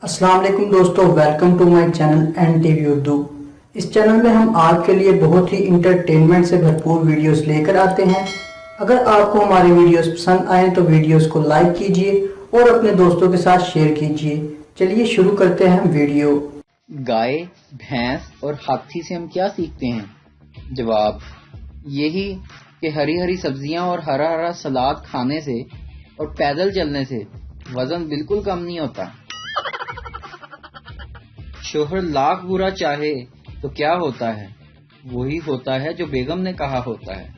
अस्सलाम वालेकुम दोस्तों, welcome to my channel N TV Urdu. इस चैनल में हम आपके लिए बहुत ही इंटरटेनमेंट से भरपूर वीडियोस लेकर आते हैं। अगर आपको हमारे वीडियोस पसंद आए तो वीडियोस को लाइक कीजिए और अपने दोस्तों के साथ शेयर कीजिए। चलिए शुरू करते हैं वीडियो। गाय, भैंस और हाथी से हम क्या सीखते हैं? जवाब यही कि हरी हरी सब्जियां और हरा हरा सलाद खाने से और पैदल चलने से वजन बिल्कुल कम नहीं होता। शोहर लाख बुरा चाहे तो क्या होता है? वही होता है जो बेगम ने कहा होता है।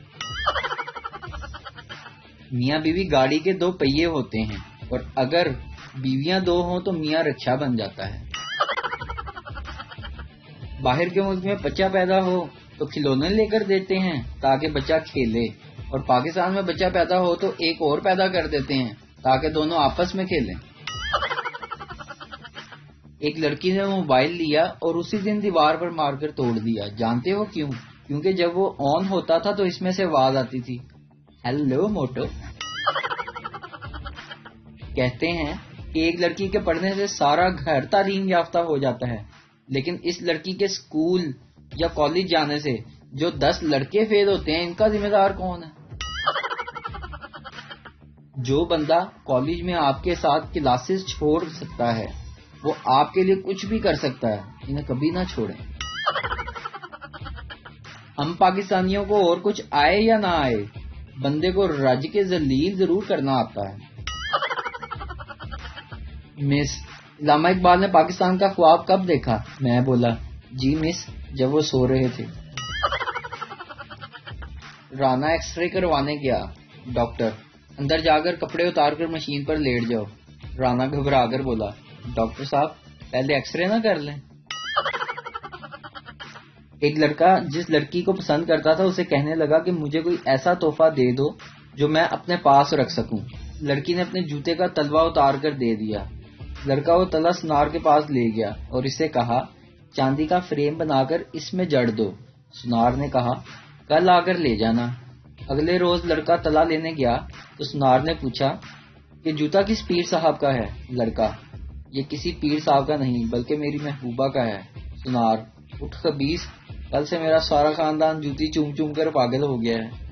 मियाँ बीवी गाड़ी के दो पहिए होते हैं और अगर बीवियां दो हों तो मियाँ रक्षा बन जाता है। बाहर के मुल्क में बच्चा पैदा हो तो खिलौने लेकर देते हैं ताकि बच्चा खेले, और पाकिस्तान में बच्चा पैदा हो तो एक और पैदा कर देते हैं ताकि दोनों आपस में खेलें। एक लड़की ने मोबाइल लिया और उसी दिन दीवार पर मारकर तोड़ दिया। जानते हो क्यों? क्योंकि जब वो ऑन होता था तो इसमें से आवाज आती थी, हेलो मोटो। कहते हैं कि एक लड़की के पढ़ने से सारा घर तालीम याफ्ता हो जाता है, लेकिन इस लड़की के स्कूल या कॉलेज जाने से जो 10 लड़के फेल होते हैं, इनका जिम्मेदार कौन है? जो बंदा कॉलेज में आपके साथ क्लासेस छोड़ सकता है वो आपके लिए कुछ भी कर सकता है। इन्हें कभी ना छोड़ें। हम पाकिस्तानियों को और कुछ आए या ना आए, बंदे को रज के जलील जरूर करना आता है। मिस, अल्लामा इकबाल ने पाकिस्तान का ख्वाब कब देखा? मैं बोला, जी मिस, जब वो सो रहे थे। राना एक्सरे करवाने गया। डॉक्टर, अंदर जाकर कपड़े उतारकर मशीन पर लेट जाओ। राना घबरा कर बोला, डॉक्टर साहब पहले एक्सरे ना कर लें। एक लड़का जिस लड़की को पसंद करता था उसे कहने लगा कि मुझे कोई ऐसा तोहफा दे दो जो मैं अपने पास रख सकूं। लड़की ने अपने जूते का तलवा उतार कर दे दिया। लड़का वो तला सुनार के पास ले गया और इसे कहा, चांदी का फ्रेम बनाकर इसमें जड़ दो। सुनार ने कहा, कल आकर ले जाना। अगले रोज लड़का तला लेने गया तो सुनार ने पूछा कि जूता किस पीर साहब का है? लड़का, ये किसी पीर साहब का नहीं बल्कि मेरी महबूबा का है। सुनार, उठ खबीस, कल से मेरा सारा खानदान जूती चूम चूम कर पागल हो गया है।